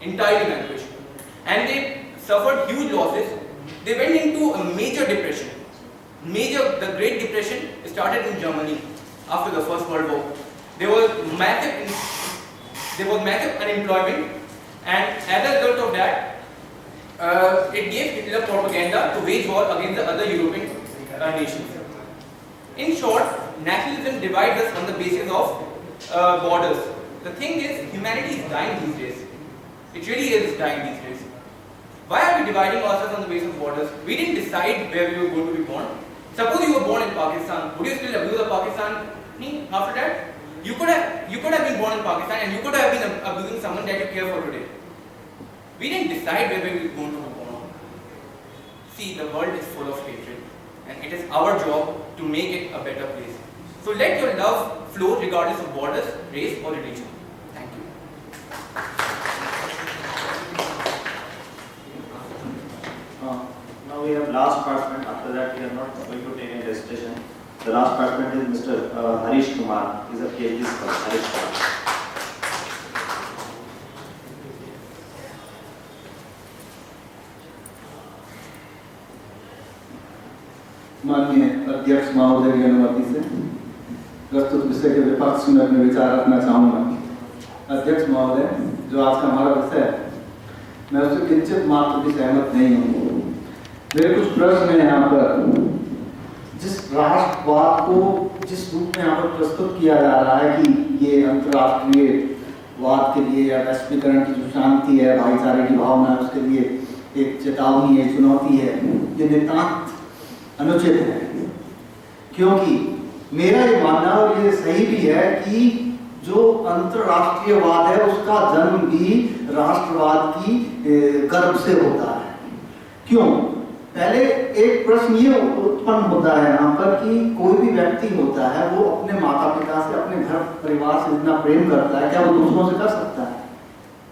entirely vanquished, and they suffered huge losses. They went into a major depression. The Great Depression started in Germany after the First World War. There was massive unemployment, and as a result of that, it gave Hitler propaganda to wage war against the other European nations. In short, nationalism divides us on the basis of borders. The thing is, humanity is dying these days. It really is dying these days. Why are we dividing ourselves on the basis of borders? We didn't decide where we were going to be born. Suppose you were born in Pakistan, would you still abuse of Pakistan after that? You could have been born in Pakistan, and you could have been abusing someone that you care for today. We didn't decide where we were going to be born. See, the world is full of hatred, and it is our job to make it a better place. So let your love flow regardless of borders, race or religion. Thank you. Now we have last participant. After that, we are not going to take any registration. The last participant is Mr. Harish Kumar. He is a PhD scholar. Harish Kumar. माननीय अध्यक्ष महोदय की अनुमति से प्रस्तुत विषय के विपक्ष में अपने विचार रखना चाहूँगा। अध्यक्ष महोदय, जो आज का हमारा विषय है, मैं उससे किंचित मात्र भी सहमत नहीं हूँ। मेरे कुछ प्रश्न हैं यहाँ पर। जिस राष्ट्रवाद को जिस रूप में यहाँ पर प्रस्तुत किया जा रहा है कि ये अंतर्राष्ट्रीय वाद के लिए या वैश्वीकरण की जो शांति है, भाईचारे की भावना है, उसके लिए एक चेतावनी है, चुनौती है, ये नितांत अनुचित है। क्योंकि मेरा ये मानना और ये सही भी है कि जो अंतर्राष्ट्रीयवाद है उसका जन्म भी राष्ट्रवाद की गर्भ से होता है। क्यों? पहले एक प्रश्न ये उत्पन्न होता है यहाँ पर कि कोई भी व्यक्ति होता है, वो अपने माता पिता से, अपने घर परिवार से इतना प्रेम करता है, क्या वो दूसरों से कर सकता है?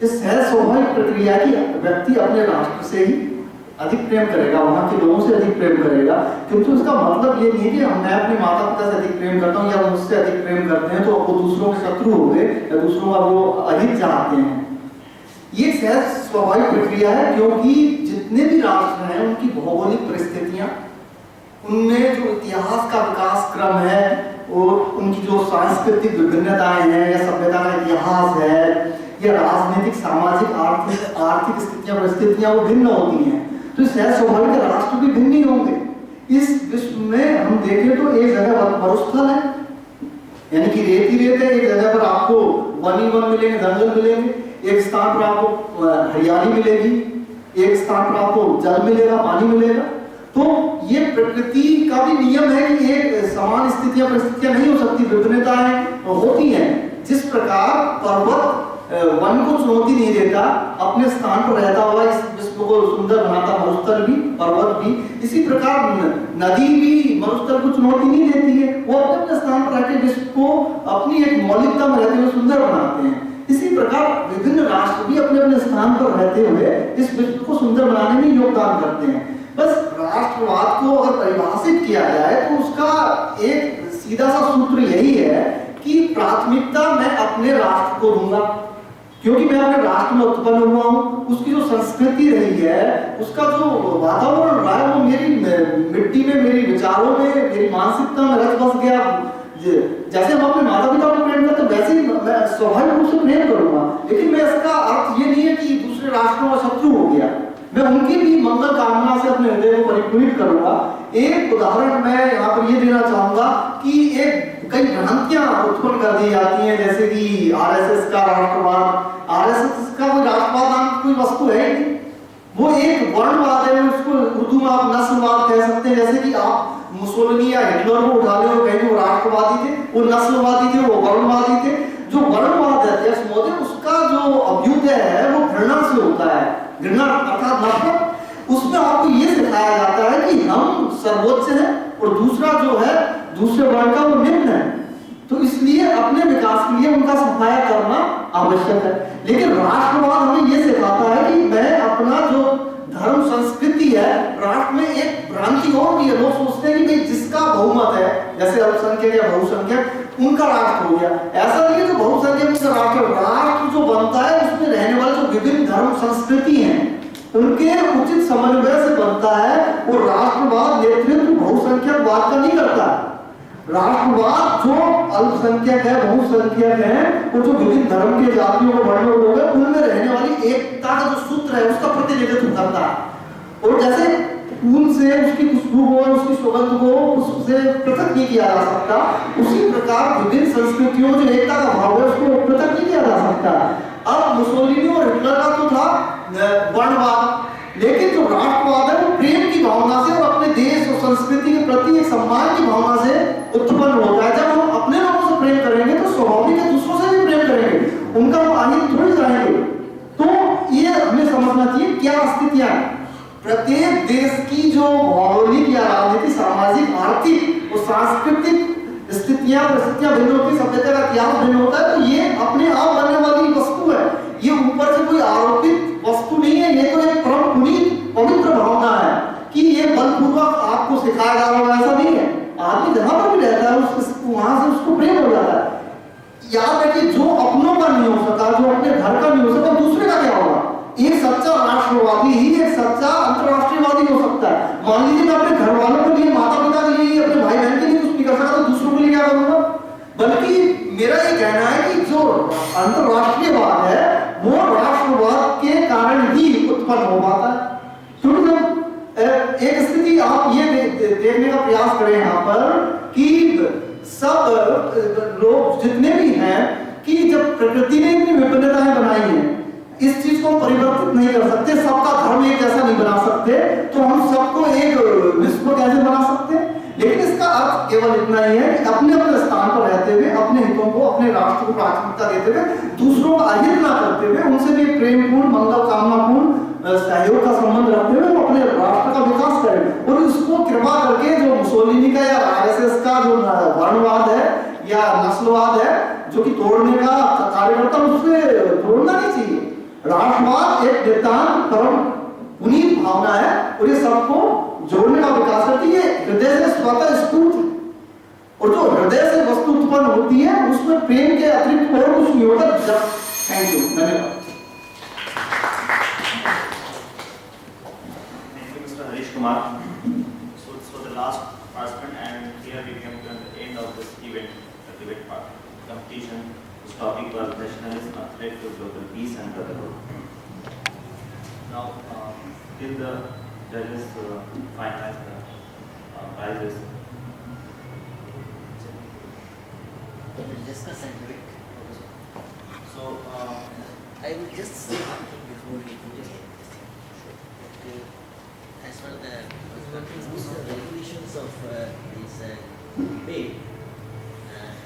इस सहज स्वाभाविक प्रक्रिया की व्यक्ति अपने राष्ट्र से ही अधिक प्रेम करेगा, वहाँ के लोगों से अधिक प्रेम करेगा। क्योंकि उसका मतलब ये नहीं है कि मैं अपने माता पिता से अधिक प्रेम करता हूँ या मुझसे अधिक प्रेम करते हैं तो वो दूसरों के शत्रु हो गए या दूसरों का वो अधिक चाहते हैं। ये सहज स्वाभाविक प्रक्रिया है, क्योंकि जितने भी राष्ट्र हैं उनकी भौगोलिक परिस्थितियां, उनमें जो इतिहास का विकास क्रम है और उनकी जो सांस्कृतिक विभिन्नताएं हैं या सभ्यता का इतिहास है या राजनीतिक, सामाजिक, आर्थिक स्थितियां, परिस्थितियां वो भिन्न होती हैं। तो सहज स्वाभाविक राष्ट्र भी भिन्न ही होंगे। इस विश्व में हम देखें तो एक जगह मरुस्थल है, यानी कि रेत ही रेत है, एक जगह पर आपको वन ही वन मिलेंगे, जंगल मिलेंगे, एक स्थान पर आपको हरियाली मिलेगी, एक स्थान पर आपको जल मिलेगा, पानी मिलेगा। तो ये प्रकृति का भी नियम है कि एक समान स्थितियां, परिस्थितियां नहीं हो सकती, विभिन्नताएं होती हैं। जिस प्रकार पर्वत वन को चुनौती नहीं देता, अपने स्थान पर रहता हुआ इस विश्व को सुंदर बनाता, मरुस्थल भी, पर्वत भी, इसी प्रकार नदी भी मरुस्थल को चुनौती नहीं देती है, वो अपने स्थान पर रहकर विश्व को अपनी एक मौलिकता में रहते हुए सुंदर बनाते हैं। इसी प्रकार विभिन्न राष्ट्र भी अपने अपने स्थान पर रहते हुए इस विश्व को सुंदर बनाने में योगदान करते हैं। बस राष्ट्रवाद को अगर परिभाषित किया जाए तो उसका एक सीधा सा सूत्र यही है कि प्राथमिकता मैं अपने राष्ट्र को दूंगा, क्योंकि मैं अपने राष्ट्र में उत्पन्न हुआ हूँ, उसकी जो संस्कृति रही है, उसका जो वातावरण रहा है, वो मेरी मिट्टी में, मेरी विचारों में, मेरी मानसिकता में रच बस गया। जैसे हम अपने माता पिता को प्रेम करते वैसे ही मैं स्वाभाविक रूप से प्रेम करूंगा, लेकिन मैं इसका अर्थ ये नहीं है कि दूसरे राष्ट्रों का शत्रु हो गया। मैं उनकी भी मंगल कामना से अपने हृदय को परिपूरित करूंगा। एक उदाहरण मैं यहाँ पर ये देना चाहूंगा कि एक कई भ्रांतियां उत्पन्न कर दी जाती हैं, जैसे कि आरएसएस का राष्ट्रवाद। आरएसएस का कोई राष्ट्रवाद नाम कोई वस्तु है नहीं, वो एक वर्णवाद है। उसको उर्दू में आप नस्लवाद कह सकते हैं। जैसे कि आप मुसोलिनी या हिटलर को उठा ले और कहेंगे वो राष्ट्रवादी थे, वो नस्लवादी थे, वो वर्णवादी थे। जो वर्णवाद है अध्यक्ष महोदय, उसका जो अभ्युदय है वो घृणा से होता है, घृणा अर्थात नफरत। उसमें आपको ये सिखाया जाता है कि हम सर्वोच्च हैं और दूसरा जो है दूसरे वर्ण का वो निम्न है। तो इसलिए अपने विकास के लिए उनका सफाया करना आवश्यक है। लेकिन राष्ट्रवाद हमें ये सिखाता है कि मैं अपना जो धर्म संस्कृति है, राष्ट्र में एक भ्रांति और भी है। लोग सोचते हैं कि भाई जिसका बहुमत है, जैसे अल्पसंख्यक या बहुसंख्यक, उनका राष्ट्र हो गया। ऐसा नहीं है जो बहुसंख्यक उनका राष्ट्र। राष्ट्र जो बनता है उसमें रहने वाले जो विभिन्न धर्म संस्कृति हैं उनके उचित समन्वय से बनता है। वो राष्ट्रवाद नेतृत्व बहुसंख्यकवाद का नहीं करता। राष्ट्रवाद जो अल्पसंख्यक है बहुसंख्यक है, वो जो विभिन्न धर्म के जातियों को वर्णों लोग हैं उनमें रहने वाली एकता का जो सूत्र है उसका प्रतिनिधित्व करता है। और जैसे फूल से उसकी खुशबू को उसकी सुगंध को उससे पृथक नहीं किया जा सकता, उसी प्रकार विभिन्न संस्कृतियों जो एकता का भाव है उसको पृथक नहीं किया जा सकता। अब मुसोलिनी और हिटलर का तो था वर्णवाद, लेकिन जो राष्ट्रवाद है वो प्रेम की भावना से और अपने देश और संस्कृति के प्रति एक सम्मान की भावना से उत्पन्न होता है। जब हम अपने लोगों से प्रेम करेंगे तो स्वाभाविक है दूसरों से भी प्रेम करेंगे, उनका हम आगे थोड़ी जाएंगे। तो ये हमें समझना चाहिए क्या स्थितियां प्रत्येक देश की जो भौगोलिक या राजनीतिक सामाजिक आर्थिक और सांस्कृतिक स्थितियां परिस्थितियां भिन्न होती, सभ्यता का इतिहास भिन्न होता है। तो ये अपने आप बनने वाली वस्तु है, ये ऊपर से कोई आरोपित वस्तु नहीं है, ये तो एक परम पुनीत पवित्र भावना है कि ये बलपूर्वक आपको सिखाया जा रहा है, ऐसा नहीं है। आदमी जहां पर भी रहता है वहां से उसको प्रेम हो जाता है। याद रखिए जो अपनों का नहीं हो सका, जो अपने घर का नहीं हो सका, दूसरे का क्या होगा। एक सच्चा राष्ट्रवादी ही एक सच्चा अंतरराष्ट्रीयवादी हो सकता है। मान लीजिए मैं अपने घर वालों के लिए, माता पिता के लिए, अपने भाई बहन के लिए कुछ नहीं कर सका तो दूसरों के लिए क्या करूंगा। बल्कि मेरा ये कहना है कि जो अंतरराष्ट्रीयवाद है वो राष्ट्रवाद के कारण ही उत्पन्न हो पाता है। क्योंकि जब एक स्थिति आप ये देखने का प्रयास करें यहाँ पर कि सब लोग जितने भी हैं कि जब प्रकृति ने इतनी विभिन्नताएं बनाई हैं, इस चीज को परिवर्तित नहीं कर सकते, सबका धर्म एक जैसा नहीं बना सकते, तो हम सबको एक विश्व को कैसे बना सकते। लेकिन इसका अर्थ केवल इतना ही है कि अपने अपने स्थान पर रहते हुए अपने हितों को, अपने राष्ट्र को प्राथमिकता देते हुए, दूसरों का अहित ना करते हुए, उनसे भी प्रेमपूर्ण मंगल कामनापूर्ण सहयोग का संबंध रखते हुए वो अपने राष्ट्र का विकास करें। और इसको कृपा करके जो मुसोलिनी का या आरएसएस का जो वर्णवाद है या नस्लवाद है जो कि तोड़ने का कार्य करता है, उससे तोड़ना नहीं चाहिए। राष्ट्रवाद एक नितांत परम पुनीत भावना है और ये सबको जोड़ने का विकास करती है। हृदय से स्वतः स्फूर्त, और जो हृदय से वस्तु उत्पन्न होती है उसमें प्रेम के अतिरिक्त और कुछ नहीं होता। थैंक यू, धन्यवाद। Mr. Harish Kumar. So this was the last participant, and here we come to the end of this event, the debate part. Competition. This topic was nationalism, a threat to global peace and brotherhood. Now, till the judges finalize the prizes. We'll discuss and do it. So, I will just say one thing before we do it. Okay. As per the regulations of this debate,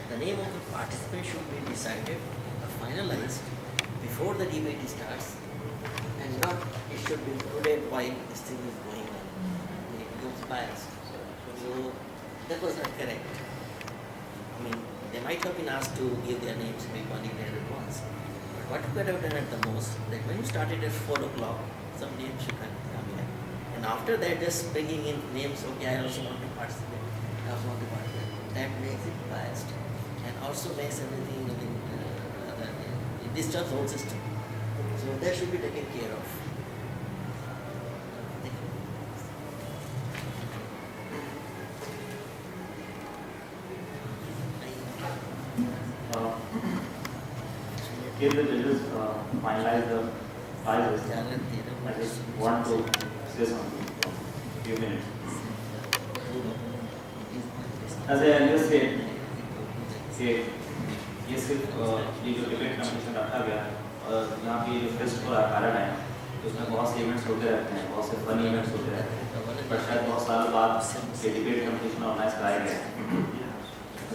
the name of the participant should be decided, finalized before the debate starts, and not it should be included while this thing is going on. It becomes biased. So that was not correct. I mean, they might have been asked to give their names maybe one evening at once. But what you could have done at the most, that when you started at 4 o'clock, some names should have come in. And after that, just bringing in names, okay, I also want to participate, I also want to participate. That makes it biased and also makes everything, it disturbs the whole system. So that should be taken care of. Thank you. Here the judges finalize the prizes. I just want to say something for a few minutes. As I earlier said, ये सिर्फ ये जो debate competition रखा गया और यहाँ पे जो फेस्ट हो रहा है पैराडाइम, तो उसमें बहुत से इवेंट्स होते रहते हैं, बहुत से फनी इवेंट्स होते रहते हैं, पर शायद बहुत साल बाद ये डिबेट कम्पिटिशन ऑर्गेनाइज कराया गया है।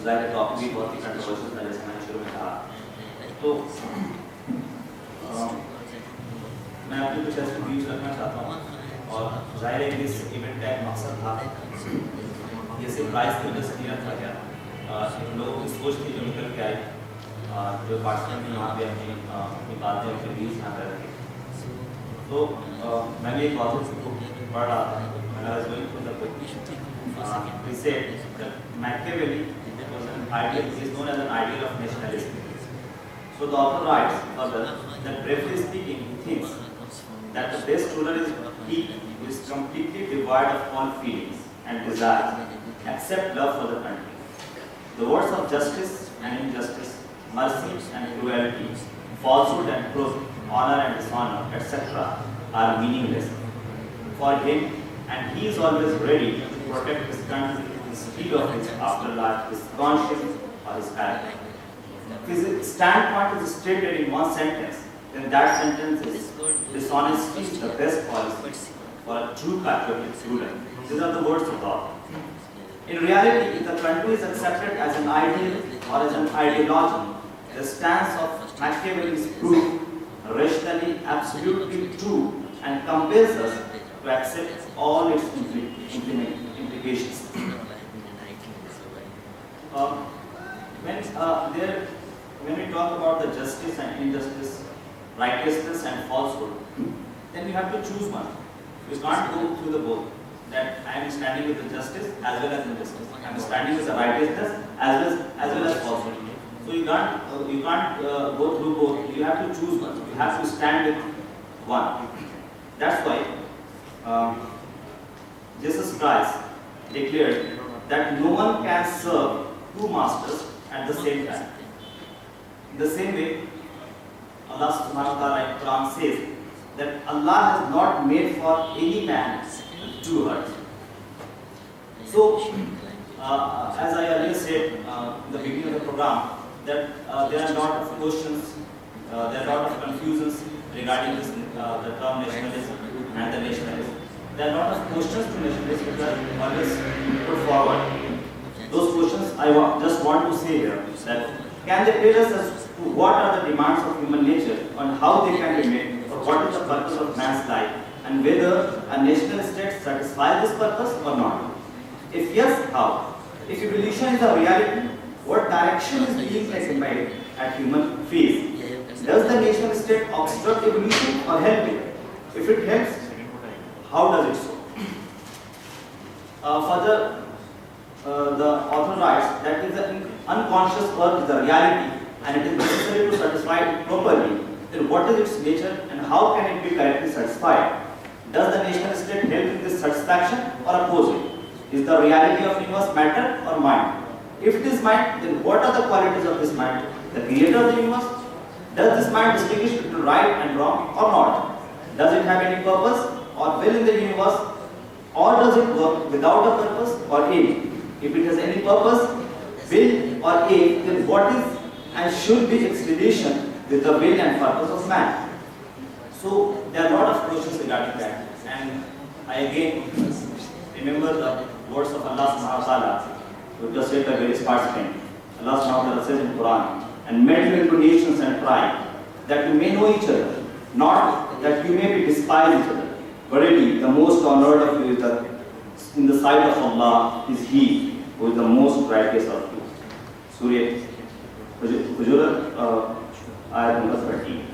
ज़ाहिर टॉपिक भी बहुत ही कंट्रोवर्शियल था, जैसे मैंने शुरू में कहा। तो मैं आपके कुछ ऐसे व्यूज रखना चाहता हूँ और जाहिर है कि इस इवेंट का एक मकसद था, ये सिर्फ प्राइज की वजह से नहीं रखा गया। लोगों की सोच थी जो निकल के आई, जो पार्टिसिपेंट यहाँ पे अपनी बातें अपने व्यूज यहाँ पर रखे। तो मैं भी एक ऑथर को पढ़ रहा था, मैंने was going through the book. He said that Machiavelli was an ideal, is known as an ideal of nationalism. So the author writes further that briefly speaking, he thinks that the best ruler is he who is completely devoid of all feelings and desires except love for the country. The words of justice and injustice, mercy and cruelty, falsehood and truth, honor and dishonor, etc. are meaningless for him, and he is always ready to protect his country instead of his afterlife, his conscience or his character. If his standpoint is stated in one sentence, then that sentence is dishonesty is the best policy for a true patriotic ruler. These are the words of God. In reality, if the country is accepted as an ideal or as an ideology, the stance of Machiavelli is proved rationally absolutely true and compels us to accept all its implications. When we talk about the justice and injustice, righteousness and falsehood, then we have to choose one. We can't go through the both. That I am standing with the justice as well as injustice. I am standing with the righteousness as well as falsehood. So you can't go through both. You have to choose one. You have to stand with one. That's why Jesus Christ declared that no one can serve two masters at the same time. In the same way, Allah subhanahu wa ta'ala in Quran says that Allah has not made for any man two hearts. So, as I earlier said in the beginning of the program, that there are a lot of questions, there are a lot of confusions regarding this, the term nationalism and the nationalism. There are a lot of questions to nationalism which are always put forward. Those questions I just want to say here that can they tell us as to what are the demands of human nature and how they can be met, or what is the purpose of man's life, and whether a national state satisfies this purpose or not? If yes, how? If evolution is a reality, what direction is being taken by it at human phase? Does the national state obstruct evolution or help it? If it helps, how does it so? Further, the author writes that if the unconscious earth is a reality and it is necessary to satisfy it properly, then what is its nature and how can it be correctly satisfied? Does the national state help in this satisfaction or oppose it? Is the reality of universe matter or mind? If it is mind, then what are the qualities of this mind? The creator of the universe? Does this mind distinguish between right and wrong or not? Does it have any purpose or will in the universe, or does it work without a purpose or aim? If it has any purpose, will or aim, then what is and should be its relation with the will and purpose of man? So there are a lot of questions regarding that, and I again remember the words of Allah subhanahu wa ta'ala to just say the various participants. Allah subhanahu wa ta'ala says in Quran, and meddle into nations and try that you may know each other, not that you may be despise each other. Verily, the most honored of you is that in the sight of Allah is He who is the most righteous of you. Surah Hujurat, ayat number 13.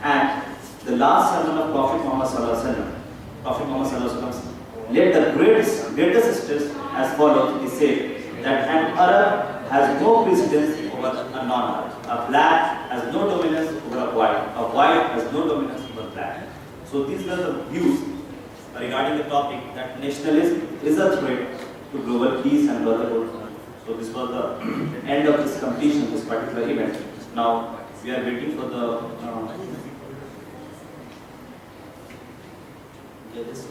And the last sermon of Prophet Muhammad sallallahu alaihi wasallam, Prophet Muhammad sallallahu alaihi wasallam, led the greatest sisters as follows. He said that an Arab has no precedence over a non-Arab. A black has no dominance over a white has no dominance over black. So these were the views regarding the topic that nationalism is a threat to global peace and brotherhood. So this was the end of this completion of this particular event. Now we are waiting for the judges.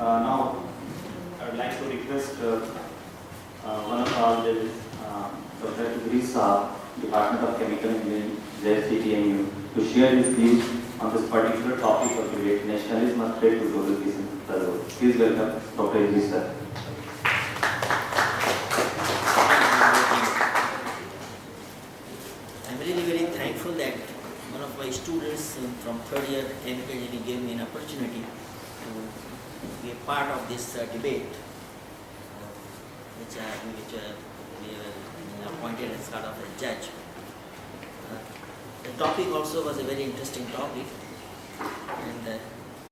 Now, I would like to request one of our judges, Dr. Idris, Department of Chemical Engineering, ZHCET AMU, to share his views on this particular topic of debate, nationalism and threat to global peace and brotherhood. Please welcome Dr. Idris, sir. I'm really very thankful that one of my students from third year chemical engineering gave me an opportunity to be a part of this debate, which we were appointed as sort of a judge. The topic also was a very interesting topic, and